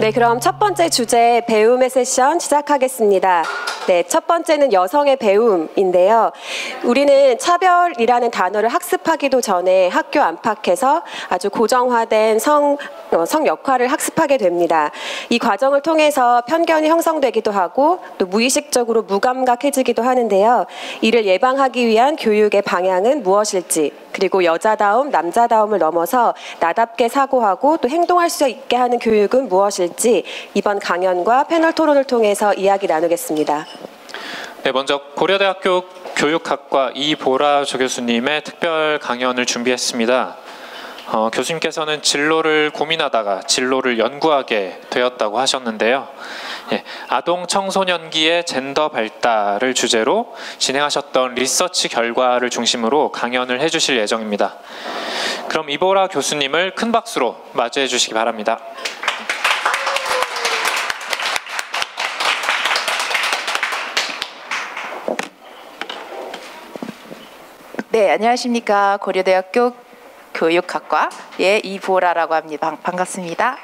네, 그럼 첫 번째 주제 배움의 세션 시작하겠습니다. 네, 첫 번째는 여성의 배움인데요. 우리는 차별이라는 단어를 학습하기도 전에 학교 안팎에서 아주 고정화된 성 역할을 학습하게 됩니다. 이 과정을 통해서 편견이 형성되기도 하고 또 무의식적으로 무감각해지기도 하는데요. 이를 예방하기 위한 교육의 방향은 무엇일지, 그리고 여자다움, 남자다움을 넘어서 나답게 사고하고 또 행동할 수 있게 하는 교육은 무엇일지 이번 강연과 패널 토론을 통해서 이야기 나누겠습니다. 네, 먼저 고려대학교 교육학과 이보라 조교수님의 특별 강연을 준비했습니다. 교수님께서는 진로를 고민하다가 진로를 연구하게 되었다고 하셨는데요. 예, 아동 청소년기의 젠더 발달을 주제로 진행하셨던 리서치 결과를 중심으로 강연을 해주실 예정입니다. 그럼 이보라 교수님을 큰 박수로 맞이해 주시기 바랍니다. 네, 안녕하십니까. 고려대학교 교육학과의 이보라라고 합니다. 반갑습니다.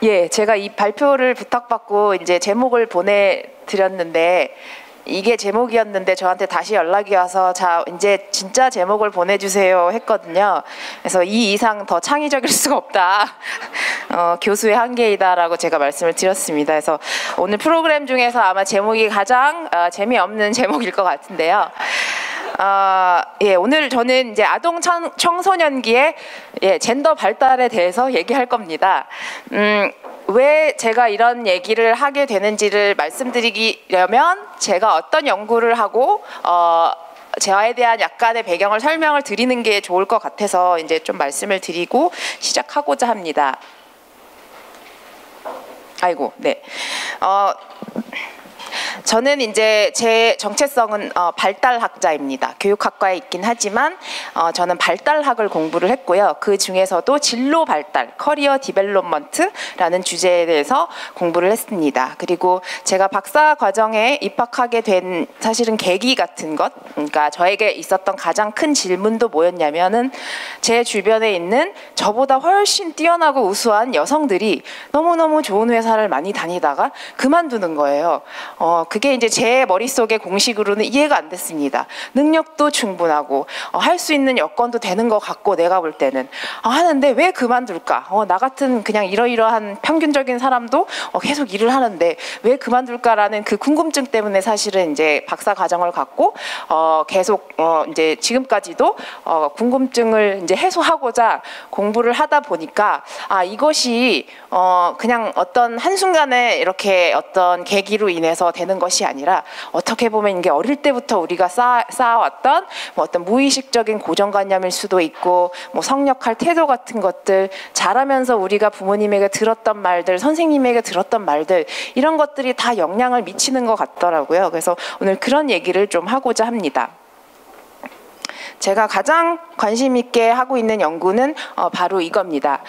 예, 제가 이 발표를 부탁받고 이제 제목을 보내드렸는데 이게 제목이었는데 저한테 다시 연락이 와서 자, 이제 진짜 제목을 보내주세요 했거든요. 그래서 이 이상 더 창의적일 수가 없다. 교수의 한계이다라고 제가 말씀을 드렸습니다. 그래서 오늘 프로그램 중에서 아마 제목이 가장 재미없는 제목일 것 같은데요. 예, 오늘 저는 이제 아동 청소년기의 젠더 발달에 대해서 얘기할 겁니다. 왜 제가 이런 얘기를 하게 되는지를 말씀드리려면 제가 어떤 연구를 하고 저에 대한 약간의 배경을 설명을 드리는 게 좋을 것 같아서 이제 좀 말씀을 드리고 시작하고자 합니다. 아이고, 네. 저는 이제 제 정체성은 발달학자입니다. 교육학과에 있긴 하지만 저는 발달학을 공부를 했고요. 그 중에서도 진로 발달, 커리어 디벨롭먼트라는 주제에 대해서 공부를 했습니다. 그리고 제가 박사 과정에 입학하게 된 사실은 계기 같은 것, 그러니까 저에게 있었던 가장 큰 질문도 뭐였냐면은 제 주변에 있는 저보다 훨씬 뛰어나고 우수한 여성들이 너무너무 좋은 회사를 많이 다니다가 그만두는 거예요. 그게 이제 제 머릿속에 공식으로는 이해가 안 됐습니다. 능력도 충분하고 할 수 있는 여건도 되는 것 같고 내가 볼 때는 하는데 왜 그만둘까? 나 같은 그냥 이러이러한 평균적인 사람도 계속 일을 하는데 왜 그만둘까라는 그 궁금증 때문에 사실은 이제 박사 과정을 갖고 계속 이제 지금까지도 궁금증을 이제 해소하고자 공부를 하다 보니까 이것이 그냥 어떤 한순간에 이렇게 어떤 계기로 인해서 되는 것이 아니라 어떻게 보면 이게 어릴 때부터 우리가 쌓아왔던 뭐 어떤 무의식적인 고정관념일 수도 있고 뭐 성역할 태도 같은 것들, 자라면서 우리가 부모님에게 들었던 말들, 선생님에게 들었던 말들, 이런 것들이 다 영향을 미치는 것 같더라고요. 그래서 오늘 그런 얘기를 좀 하고자 합니다. 제가 가장 관심 있게 하고 있는 연구는 바로 이겁니다.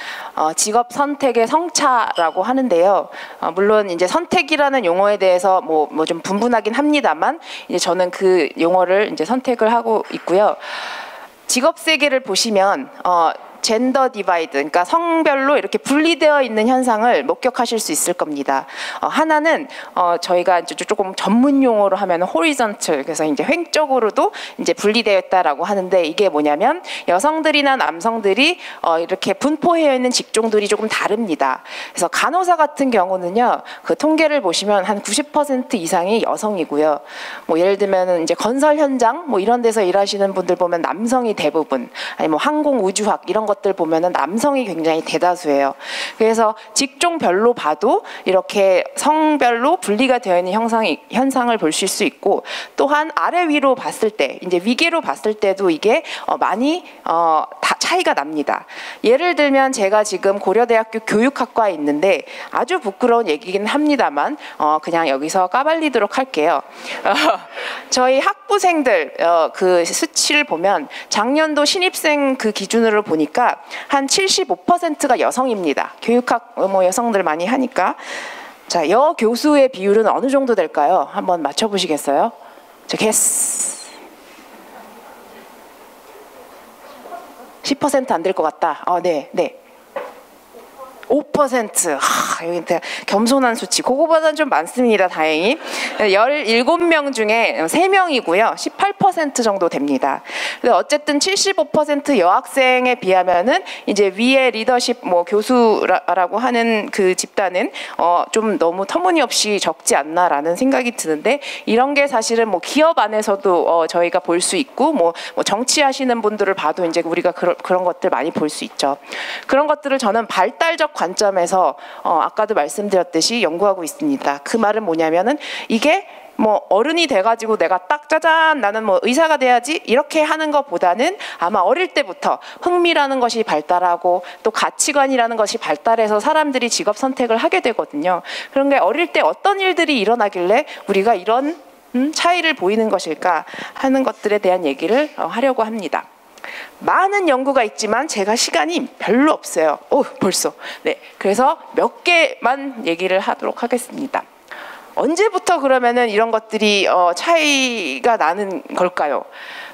직업 선택의 성차라고 하는데요. 물론 이제 선택이라는 용어에 대해서 뭐 좀 분분하긴 합니다만 이제 저는 그 용어를 이제 선택을 하고 있고요. 직업 세계를 보시면 젠더 디바이드, 그러니까 성별로 이렇게 분리되어 있는 현상을 목격하실 수 있을 겁니다. 하나는 저희가 이제 조금 전문 용어로 하면 horizontal, 그래서 이제 횡적으로도 이제 분리되어 있다라고 하는데 이게 뭐냐면 여성들이나 남성들이 이렇게 분포되어 있는 직종들이 조금 다릅니다. 그래서 간호사 같은 경우는요, 그 통계를 보시면 한 90% 이상이 여성이고요. 뭐 예를 들면 이제 건설 현장 뭐 이런 데서 일하시는 분들 보면 남성이 대부분, 아니 뭐 항공 우주학 이런 것들 보면은 남성이 굉장히 대다수예요. 그래서 직종별로 봐도 이렇게 성별로 분리가 되어 있는 현상을 보실 수 있고, 또한 아래 위로 봤을 때, 이제 위계로 봤을 때도 이게 많이 다 차이가 납니다. 예를 들면 제가 지금 고려대학교 교육학과에 있는데 아주 부끄러운 얘기긴 합니다만 그냥 여기서 까발리도록 할게요. 저희 학부생들 그 수치를 보면 작년도 신입생 그 기준으로 보니까 한 75%가 여성입니다. 교육학 뭐 여성들 많이 하니까. 자, 여 교수의 비율은 어느 정도 될까요? 한번 맞춰보시겠어요? 저 게스. 10% 안 될 것 같다. 네. 5%. 여기 겸손한 수치. 그거보다는 좀 많습니다. 다행히. 17명 중에 3명이고요. 18% 정도 됩니다. 근데 어쨌든 75% 여학생에 비하면은 이제 위에 리더십 뭐 교수라고 하는 그 집단은 좀 너무 터무니없이 적지 않나라는 생각이 드는데, 이런 게 사실은 뭐 기업 안에서도 저희가 볼 수 있고 뭐 정치하시는 분들을 봐도 이제 우리가 그런 것들 많이 볼 수 있죠. 그런 것들을 저는 발달적 관점에서 아까도 말씀드렸듯이 연구하고 있습니다. 그 말은 뭐냐면은 이게 뭐 어른이 돼가지고 내가 딱 짜잔 나는 뭐 의사가 돼야지 이렇게 하는 것보다는 아마 어릴 때부터 흥미라는 것이 발달하고 또 가치관이라는 것이 발달해서 사람들이 직업 선택을 하게 되거든요. 그런 게 어릴 때 어떤 일들이 일어나길래 우리가 이런 차이를 보이는 것일까 하는 것들에 대한 얘기를 하려고 합니다. 많은 연구가 있지만 제가 시간이 별로 없어요. 벌써. 네, 그래서 몇 개만 얘기를 하도록 하겠습니다. 언제부터 그러면은 이런 것들이 차이가 나는 걸까요?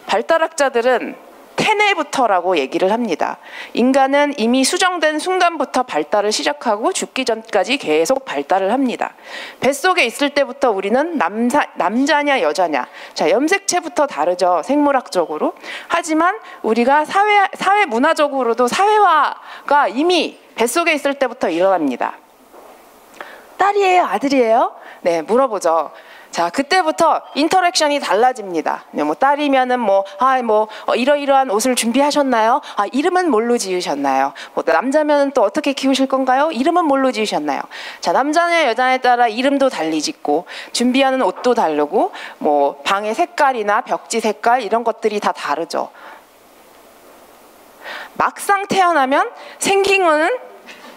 발달학자들은 태뇌부터라고 얘기를 합니다. 인간은 이미 수정된 순간부터 발달을 시작하고 죽기 전까지 계속 발달을 합니다. 뱃속에 있을 때부터 우리는 남자냐 여자냐, 자, 염색체부터 다르죠, 생물학적으로. 하지만 우리가 사회 문화적으로도 사회화가 이미 뱃속에 있을 때부터 일어납니다. 딸이에요, 아들이에요? 네, 물어보죠. 자, 그때부터 인터랙션이 달라집니다. 뭐 딸이면은 이러이러한 옷을 준비하셨나요? 이름은 뭘로 지으셨나요? 뭐 남자면 또 어떻게 키우실 건가요? 이름은 뭘로 지으셨나요? 자, 남자냐 여자냐에 따라 이름도 달리 짓고 준비하는 옷도 다르고 뭐 방의 색깔이나 벽지 색깔 이런 것들이 다 다르죠. 막상 태어나면 생긴 거는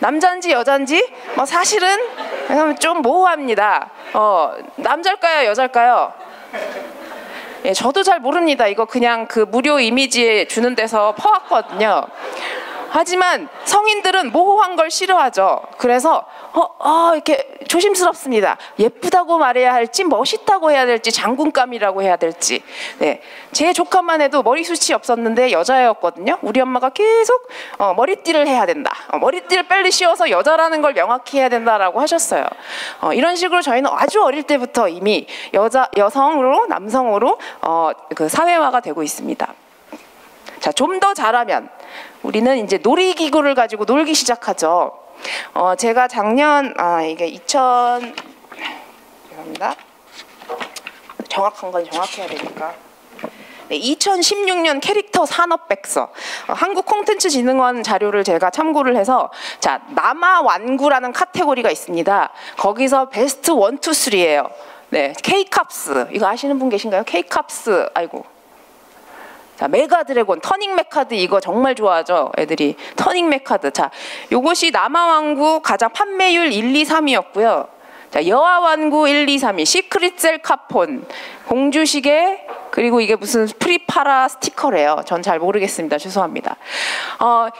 남자인지 여자인지 사실은 좀 모호합니다. 남자일까요, 여자일까요? 예, 저도 잘 모릅니다. 이거 그냥 그 무료 이미지에 주는 데서 퍼왔거든요. 하지만 성인들은 모호한 걸 싫어하죠. 그래서 이렇게 조심스럽습니다. 예쁘다고 말해야 할지 멋있다고 해야 될지 장군감이라고 해야 될지. 네, 제 조카만 해도 머리숱이 없었는데 여자였거든요. 우리 엄마가 계속 머리띠를 해야 된다. 머리띠를 빨리 씌워서 여자라는 걸 명확히 해야 된다라고 하셨어요. 이런 식으로 저희는 아주 어릴 때부터 이미 여성으로 남성으로 그 사회화가 되고 있습니다. 자, 좀 더 잘하면 우리는 이제 놀이기구를 가지고 놀기 시작하죠. 제가 작년 이게 죄송합니다. 정확한 건 정확해야 되니까. 네, 2016년 캐릭터 산업백서 한국콘텐츠진흥원 자료를 제가 참고를 해서, 자, 남아완구라는 카테고리가 있습니다. 거기서 베스트 1, 2, 3예요. 네, K캅스 이거 아시는 분 계신가요? K캅스 아이고. 자, 메가드래곤, 터닝 메카드 이거 정말 좋아하죠, 애들이. 터닝 메카드. 자, 요것이 남아완구 가장 판매율 1, 2, 3위였고요. 자, 여아완구 1, 2, 3위, 시크릿셀 카폰, 공주시계, 그리고 이게 무슨 프리파라 스티커래요. 전 잘 모르겠습니다. 죄송합니다.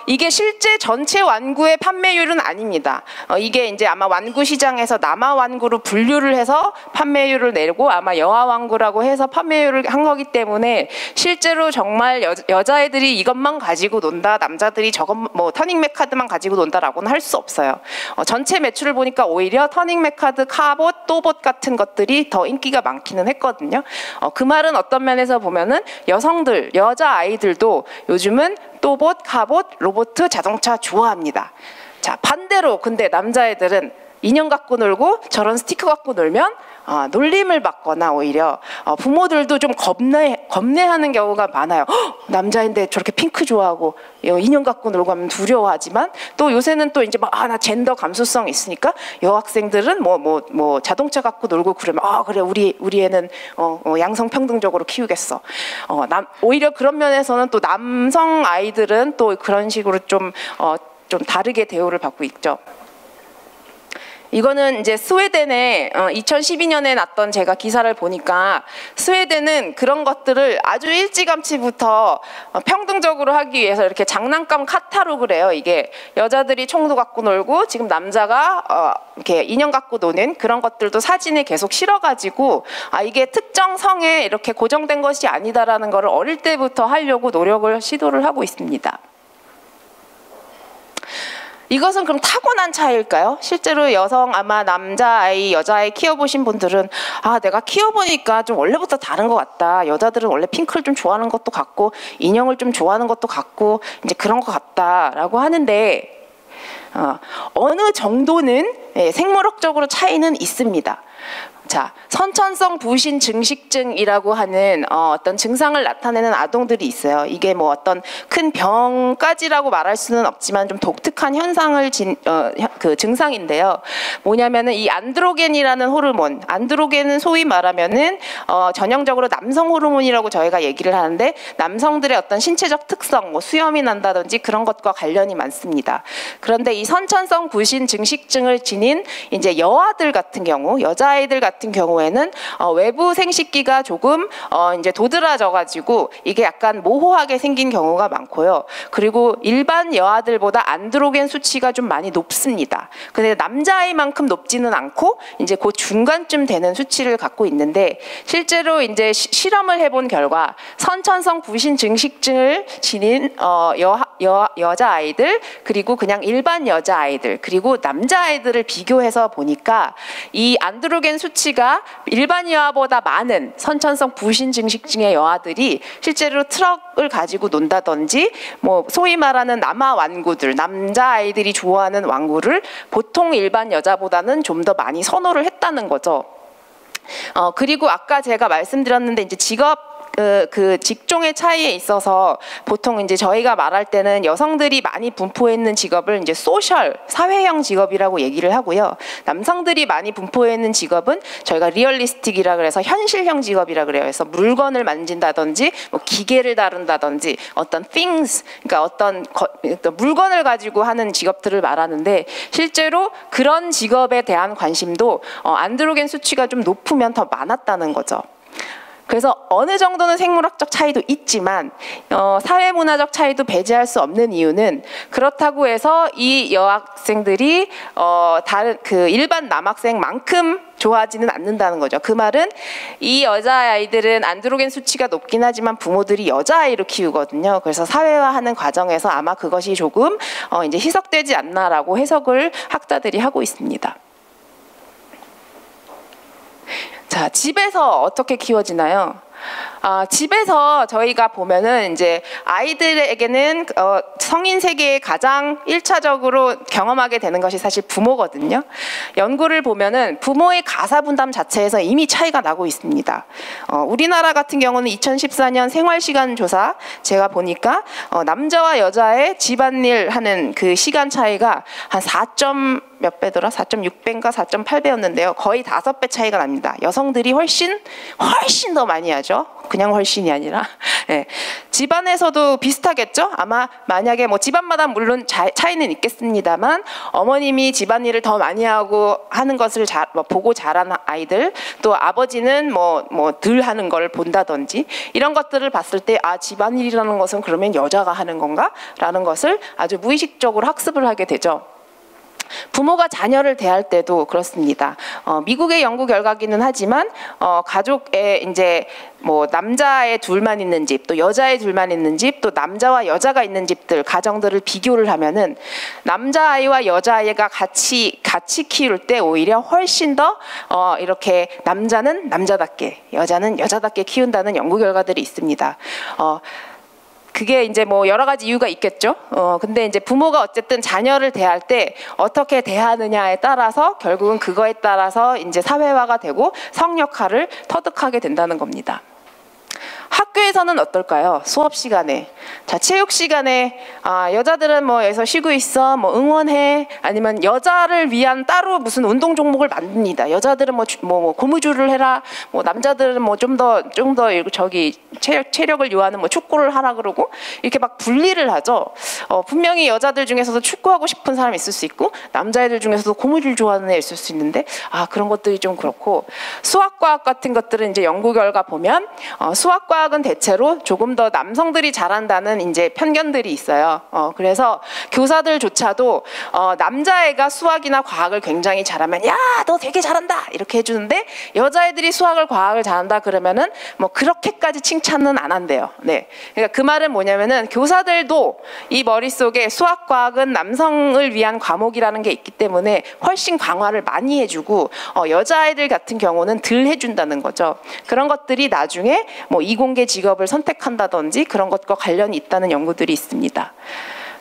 이게 실제 전체 완구의 판매율은 아닙니다. 이게 이제 아마 완구 시장에서 남아완구로 분류를 해서 판매율을 내고 아마 여아완구라고 해서 판매율을 한 거기 때문에 실제로 정말 여자애들이 이것만 가지고 논다, 남자들이 저것 뭐 터닝 메카드만 가지고 논다라고는 할 수 없어요. 전체 매출을 보니까 오히려 터닝 메카드, 카봇, 또봇 같은 것들이 더 인기가 많기는 했거든요. 그 말은 어떤 면에서 보면은 여성들, 여자 아이들도 요즘은 또봇, 카봇, 로봇, 자동차 좋아합니다. 자, 반대로 근데 남자애들은 인형 갖고 놀고 저런 스티커 갖고 놀면 놀림을 받거나 오히려 부모들도 좀 겁내하는 경우가 많아요. 남자인데 저렇게 핑크 좋아하고 인형 갖고 놀고 하면 두려워하지만, 또 요새는 또 이제 나 젠더 감수성 있으니까 여학생들은 뭐 자동차 갖고 놀고 그러면 그래 우리 애는 양성평등적으로 키우겠어. 오히려 그런 면에서는 또 남성 아이들은 또 그런 식으로 좀 다르게 대우를 받고 있죠. 이거는 이제 스웨덴에 2012년에 났던 제가 기사를 보니까 스웨덴은 그런 것들을 아주 일찌감치부터 평등적으로 하기 위해서 이렇게 장난감 카탈로그를 해요. 이게 여자들이 총도 갖고 놀고 지금 남자가 이렇게 인형 갖고 노는 그런 것들도 사진에 계속 실어가지고 이게 특정 성에 이렇게 고정된 것이 아니다라는 거를 어릴 때부터 하려고 시도를 하고 있습니다. 이것은 그럼 타고난 차이일까요? 실제로 여성 아마 남자아이, 여자아이 키워보신 분들은 아 내가 키워보니까 좀 원래부터 다른 것 같다. 여자들은 원래 핑크를 좀 좋아하는 것도 같고 인형을 좀 좋아하는 것도 같고 이제 그런 것 같다라고 하는데 어느 정도는 생물학적으로 차이는 있습니다. 자, 선천성 부신 증식증이라고 하는 어떤 증상을 나타내는 아동들이 있어요. 이게 뭐 어떤 큰 병까지라고 말할 수는 없지만 좀 독특한 현상을 그 증상인데요. 뭐냐면은 이 안드로겐이라는 호르몬, 안드로겐은 소위 말하면은 전형적으로 남성 호르몬이라고 저희가 얘기를 하는데 남성들의 어떤 신체적 특성, 뭐 수염이 난다든지 그런 것과 관련이 많습니다. 그런데 이 선천성 부신 증식증을 지닌 이제 여아들 같은 경우, 여자아이들 같은 경우에는 외부 생식기가 조금 이제 도드라져 가지고 이게 약간 모호하게 생긴 경우가 많고요. 그리고 일반 여아들보다 안드로겐 수치가 좀 많이 높습니다. 근데 남자아이만큼 높지는 않고 이제 그 중간쯤 되는 수치를 갖고 있는데 실제로 이제 실험을 해본 결과 선천성 부신 증식증을 지닌 여자아이들 그리고 그냥 일반 여자아이들 그리고 남자아이들을 비교해서 보니까 이 안드로겐 수치가 일반 여아보다 많은 선천성 부신 증식증의 여아들이 실제로 트럭을 가지고 논다든지 뭐 소위 말하는 남아 완구들, 남자아이들이 좋아하는 완구를 보통 일반 여자보다는 좀 더 많이 선호를 했다는 거죠. 그리고 아까 제가 말씀드렸는데 이제 그 직종의 차이에 있어서 보통 이제 저희가 말할 때는 여성들이 많이 분포해 있는 직업을 이제 소셜, 사회형 직업이라고 얘기를 하고요. 남성들이 많이 분포해 있는 직업은 저희가 리얼리스틱이라 그래서 현실형 직업이라 그래요. 그래서 물건을 만진다든지 뭐 기계를 다룬다든지 어떤 things, 그러니까 어떤 물건을 가지고 하는 직업들을 말하는데 실제로 그런 직업에 대한 관심도 안드로겐 수치가 좀 높으면 더 많았다는 거죠. 그래서 어느 정도는 생물학적 차이도 있지만 사회문화적 차이도 배제할 수 없는 이유는 그렇다고 해서 이 여학생들이 다른 그 일반 남학생만큼 좋아하지는 않는다는 거죠. 그 말은 이 여자아이들은 안드로겐 수치가 높긴 하지만 부모들이 여자아이로 키우거든요. 그래서 사회화하는 과정에서 아마 그것이 조금 이제 희석되지 않나라고 해석을 학자들이 하고 있습니다. 자, 집에서 어떻게 키워지나요? 집에서 저희가 보면은 이제 아이들에게는 성인 세계에 가장 1차적으로 경험하게 되는 것이 사실 부모거든요. 연구를 보면은 부모의 가사 분담 자체에서 이미 차이가 나고 있습니다. 우리나라 같은 경우는 2014년 생활시간 조사 제가 보니까 남자와 여자의 집안일 하는 그 시간 차이가 한 4점 몇 배더라? 4.6배인가 4.8배였는데요. 거의 5배 차이가 납니다. 여성들이 훨씬 더 많이 하죠. 그냥 훨씬이 아니라. 네. 집안에서도 비슷하겠죠? 아마 만약에 뭐 집안마다 물론 차이는 있겠습니다만 어머님이 집안일을 더 많이 하고 하는 것을 보고 자란 아이들, 또 아버지는 뭐 덜 하는 걸 본다든지 이런 것들을 봤을 때 집안일이라는 것은 그러면 여자가 하는 건가? 라는 것을 아주 무의식적으로 학습을 하게 되죠. 부모가 자녀를 대할 때도 그렇습니다. 미국의 연구 결과기는 하지만 가족에 이제 뭐 남자애 둘만 있는 집, 또 여자애 둘만 있는 집, 또 남자와 여자가 있는 집들, 가정들을 비교를 하면은 남자아이와 여자아이가 같이 키울 때 오히려 훨씬 더 이렇게 남자는 남자답게, 여자는 여자답게 키운다는 연구 결과들이 있습니다. 그게 이제 뭐 여러 가지 이유가 있겠죠. 근데 이제 부모가 어쨌든 자녀를 대할 때 어떻게 대하느냐에 따라서 결국은 그거에 따라서 이제 사회화가 되고 성 역할을 터득하게 된다는 겁니다. 학교에서는 어떨까요? 수업 시간에, 자, 체육 시간에 여자들은 뭐 여기서 쉬고 있어, 뭐 응원해, 아니면 여자를 위한 따로 무슨 운동 종목을 만듭니다. 여자들은 뭐 고무줄을 해라, 뭐 남자들은 뭐 좀 더 저기 체력을 요하는 뭐 축구를 하라 그러고 이렇게 막 분리를 하죠. 분명히 여자들 중에서도 축구하고 싶은 사람이 있을 수 있고 남자애들 중에서도 고무줄 좋아하는 애 있을 수 있는데 그런 것들이 좀 그렇고, 수학과학 같은 것들은 이제 연구 결과 보면 수학과학 수학과학은 대체로 조금 더 남성들이 잘한다는 이제 편견들이 있어요. 그래서 교사들조차도 남자애가 수학이나 과학을 굉장히 잘하면 야, 너 되게 잘한다 이렇게 해주는데 여자애들이 수학을 과학을 잘한다 그러면은 뭐 그렇게까지 칭찬은 안 한대요. 네, 그러니까 그 말은 뭐냐면은 교사들도 이 머릿속에 수학 과학은 남성을 위한 과목이라는 게 있기 때문에 훨씬 강화를 많이 해주고 여자아이들 같은 경우는 덜 해준다는 거죠. 그런 것들이 나중에 뭐 이공계 직업을 선택한다든지 그런 것과 관련이 있다는 연구들이 있습니다.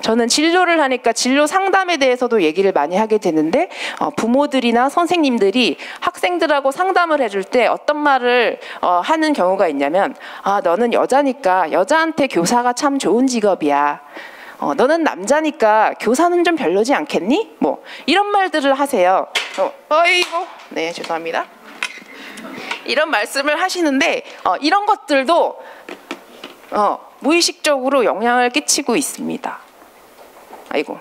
저는 진료를 하니까 진로 상담에 대해서도 얘기를 많이 하게 되는데 부모들이나 선생님들이 학생들하고 상담을 해줄 때 어떤 말을 하는 경우가 있냐면 너는 여자니까 여자한테 교사가 참 좋은 직업이야. 너는 남자니까 교사는 좀 별로지 않겠니? 뭐 이런 말들을 하세요. 어이구, 네 죄송합니다. 이런 말씀을 하시는데 이런 것들도 무의식적으로 영향을 끼치고 있습니다. 아이고.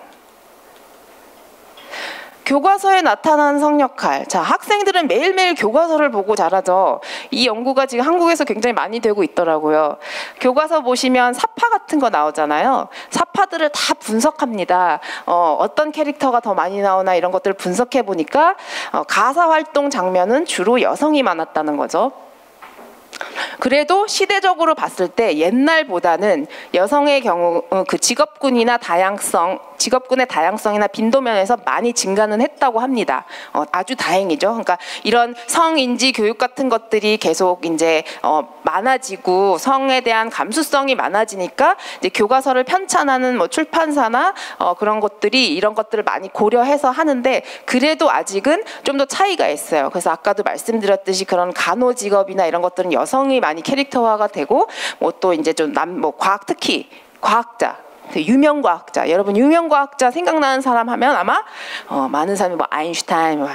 교과서에 나타난 성역할. 자, 학생들은 매일매일 교과서를 보고 자라죠. 이 연구가 지금 한국에서 굉장히 많이 되고 있더라고요. 교과서 보시면 사파 같은 거 나오잖아요. 사파들을 다 분석합니다. 어떤 캐릭터가 더 많이 나오나 이런 것들을 분석해 보니까 가사 활동 장면은 주로 여성이 많았다는 거죠. 그래도 시대적으로 봤을 때 옛날보다는 여성의 경우 그 직업군의 다양성이나 빈도 면에서 많이 증가는 했다고 합니다. 아주 다행이죠. 그러니까 이런 성인지 교육 같은 것들이 계속 이제 많아지고 성에 대한 감수성이 많아지니까 이제 교과서를 편찬하는 뭐 출판사나 그런 것들이 이런 것들을 많이 고려해서 하는데 그래도 아직은 좀 더 차이가 있어요. 그래서 아까도 말씀드렸듯이 그런 간호 직업이나 이런 것들은 여성이 많이 캐릭터화가 되고 뭐 또 이제 좀 과학 특히 과학자 유명 과학자 여러분 유명 과학자 생각나는 사람 하면 아마 많은 사람이 뭐 아인슈타인 뭐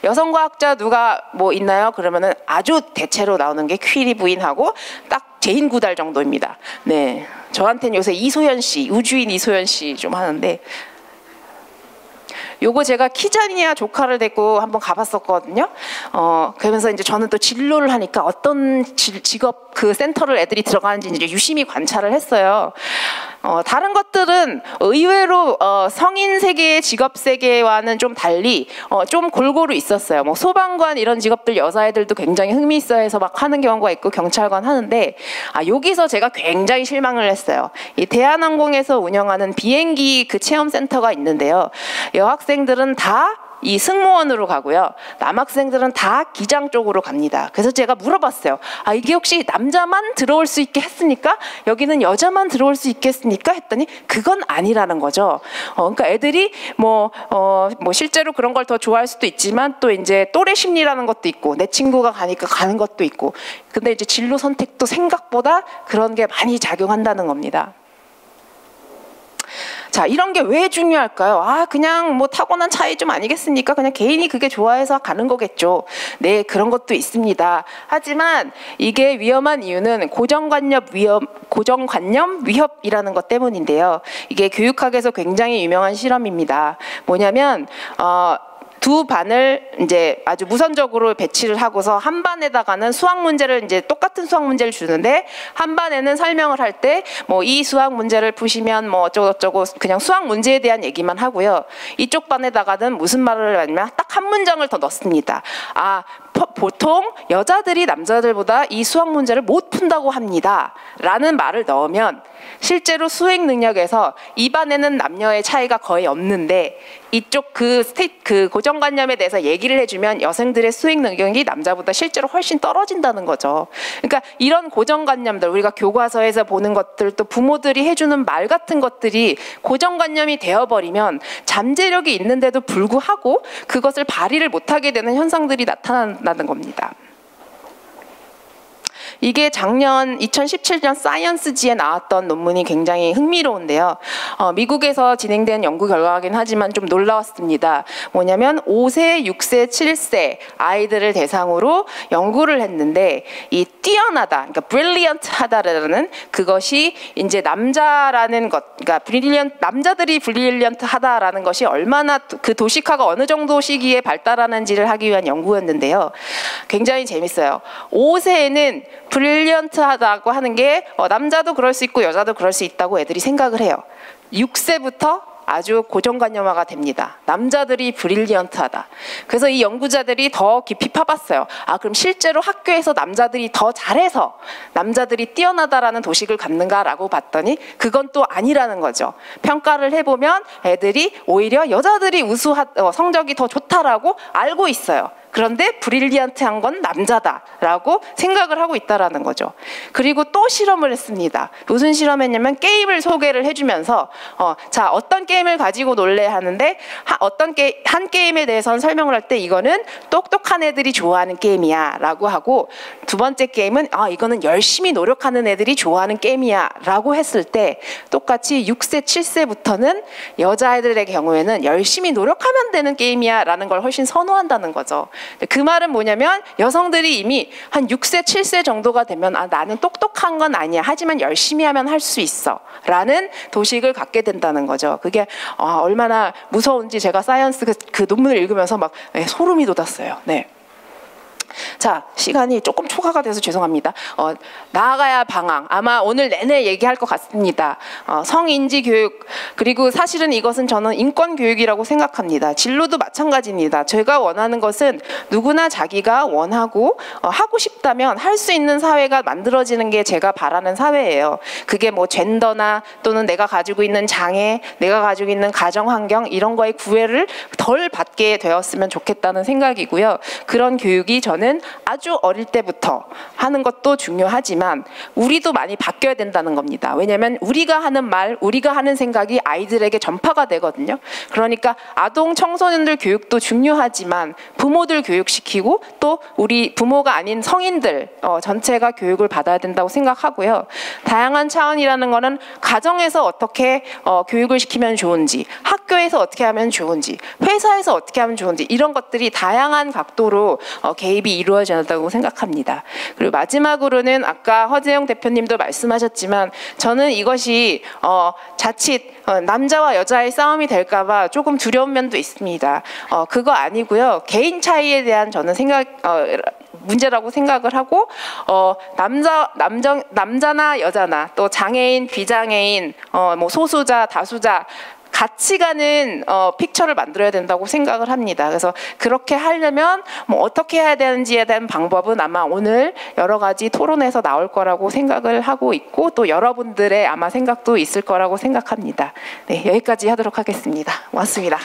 여성 과학자 누가 뭐 있나요? 그러면은 아주 대체로 나오는 게 퀴리 부인하고 딱 제인 구달 정도입니다. 네, 저한테는 요새 이소연 씨 우주인 이소연 씨 좀 하는데. 요거 제가 키자니아 조카를 데리고 한번 가봤었거든요. 그러면서 이제 저는 또 진로를 하니까 어떤 직업 그 센터를 애들이 들어가는지 이제 유심히 관찰을 했어요. 다른 것들은 의외로 성인 세계의 직업 세계와는 좀 달리 좀 골고루 있었어요. 뭐 소방관 이런 직업들 여자애들도 굉장히 흥미있어해서 막 하는 경우가 있고 경찰관 하는데 여기서 제가 굉장히 실망을 했어요. 이 대한항공에서 운영하는 비행기 그 체험센터가 있는데요. 여학생들은 다 이 승무원으로 가고요. 남학생들은 다 기장 쪽으로 갑니다. 그래서 제가 물어봤어요. 이게 혹시 남자만 들어올 수 있게 했으니까 여기는 여자만 들어올 수 있겠습니까? 했더니 그건 아니라는 거죠. 그러니까 애들이 뭐 실제로 그런 걸 더 좋아할 수도 있지만 또 이제 또래 심리라는 것도 있고 내 친구가 가니까 가는 것도 있고 근데 이제 진로 선택도 생각보다 그런 게 많이 작용한다는 겁니다. 자, 이런 게 왜 중요할까요? 그냥 뭐 타고난 차이 좀 아니겠습니까? 그냥 개인이 그게 좋아해서 가는 거겠죠. 네, 그런 것도 있습니다. 하지만 이게 위험한 이유는 고정관념 위협이라는 것 때문인데요. 이게 교육학에서 굉장히 유명한 실험입니다. 뭐냐면 두 반을 이제 아주 무선적으로 배치를 하고서 한 반에다가는 수학 문제를 이제 똑같은 수학 문제를 주는데 한 반에는 설명을 할 때 뭐 이 수학 문제를 푸시면 뭐 어쩌고저쩌고 그냥 수학 문제에 대한 얘기만 하고요. 이쪽 반에다가는 무슨 말을 하냐면 딱 한 문장을 더 넣습니다. 보통 여자들이 남자들보다 이 수학 문제를 못 푼다고 합니다. 라는 말을 넣으면 실제로 수행 능력에서 이 반에는 남녀의 차이가 거의 없는데 이쪽 그 고정관념에 대해서 얘기를 해주면 여성들의 수행 능력이 남자보다 실제로 훨씬 떨어진다는 거죠. 그러니까 이런 고정관념들 우리가 교과서에서 보는 것들 또 부모들이 해주는 말 같은 것들이 고정관념이 되어버리면 잠재력이 있는데도 불구하고 그것을 발휘를 못하게 되는 현상들이 나타난다는 겁니다. 이게 작년 2017년 사이언스지에 나왔던 논문이 굉장히 흥미로운데요. 미국에서 진행된 연구 결과이긴 하지만 좀 놀라웠습니다. 뭐냐면 5세, 6세, 7세 아이들을 대상으로 연구를 했는데 이 뛰어나다, 그러니까 brilliant 하다라는 그것이 이제 남자라는 것, 그러니까 남자들이 brilliant 하다라는 것이 얼마나 그 도식화가 어느 정도 시기에 발달하는지를 하기 위한 연구였는데요. 굉장히 재밌어요. 5세에는 브릴리언트하다고 하는 게 남자도 그럴 수 있고 여자도 그럴 수 있다고 애들이 생각을 해요. 6세부터 아주 고정관념화가 됩니다. 남자들이 브릴리언트하다. 그래서 이 연구자들이 더 깊이 파봤어요. 아, 그럼 실제로 학교에서 남자들이 더 잘해서 남자들이 뛰어나다라는 도식을 갖는가라고 봤더니 그건 또 아니라는 거죠. 평가를 해보면 애들이 오히려 여자들이 성적이 더 좋다라고 알고 있어요. 그런데 브릴리언트한 건 남자다라고 생각을 하고 있다라는 거죠. 그리고 또 실험을 했습니다. 무슨 실험했냐면 게임을 소개를 해주면서 자, 어떤 게임을 가지고 놀래 하는데 한 게임에 대해서는 설명을 할 때 이거는 똑똑한 애들이 좋아하는 게임이야 라고 하고, 두 번째 게임은 이거는 열심히 노력하는 애들이 좋아하는 게임이야 라고 했을 때 똑같이 6세, 7세부터는 여자애들의 경우에는 열심히 노력하면 되는 게임이야 라는 걸 훨씬 선호한다는 거죠. 그 말은 뭐냐면 여성들이 이미 한 6세, 7세 정도가 되면 나는 똑똑한 건 아니야. 하지만 열심히 하면 할 수 있어. 라는 도식을 갖게 된다는 거죠. 그게 얼마나 무서운지 제가 사이언스 그 논문을 읽으면서 막 소름이 돋았어요. 네. 자, 시간이 조금 초과가 돼서 죄송합니다. 나아가야 방황. 아마 오늘 내내 얘기할 것 같습니다. 성인지 교육, 그리고 사실은 이것은 저는 인권 교육이라고 생각합니다. 진로도 마찬가지입니다. 제가 원하는 것은 누구나 자기가 원하고 하고 싶다면 할 수 있는 사회가 만들어지는 게 제가 바라는 사회예요. 그게 뭐 젠더나 또는 내가 가지고 있는 장애, 내가 가지고 있는 가정 환경 이런 거에 구애를 덜 받게 되었으면 좋겠다는 생각이고요. 그런 교육이 저는 아주 어릴 때부터 하는 것도 중요하지만 우리도 많이 바뀌어야 된다는 겁니다. 왜냐하면 우리가 하는 말, 우리가 하는 생각이 아이들에게 전파가 되거든요. 그러니까 아동 청소년들 교육도 중요하지만 부모들 교육시키고 또 우리 부모가 아닌 성인들 전체가 교육을 받아야 된다고 생각하고요. 다양한 차원이라는 거는 가정에서 어떻게 교육을 시키면 좋은지, 학교에서 어떻게 하면 좋은지, 회사에서 어떻게 하면 좋은지 이런 것들이 다양한 각도로 개입이 이루어진다고 생각합니다. 그리고 마지막으로는 아까 허재영 대표님도 말씀하셨지만 저는 이것이 자칫 남자와 여자의 싸움이 될까봐 조금 두려운 면도 있습니다. 그거 아니고요. 개인 차이에 대한 저는 문제라고 생각을 하고 남자나 여자나 또 장애인, 비장애인, 뭐 소수자, 다수자 같이 가는 픽처를 만들어야 된다고 생각을 합니다. 그래서 그렇게 하려면 뭐 어떻게 해야 되는지에 대한 방법은 아마 오늘 여러 가지 토론에서 나올 거라고 생각을 하고 있고 또 여러분들의 아마 생각도 있을 거라고 생각합니다. 네, 여기까지 하도록 하겠습니다. 고맙습니다.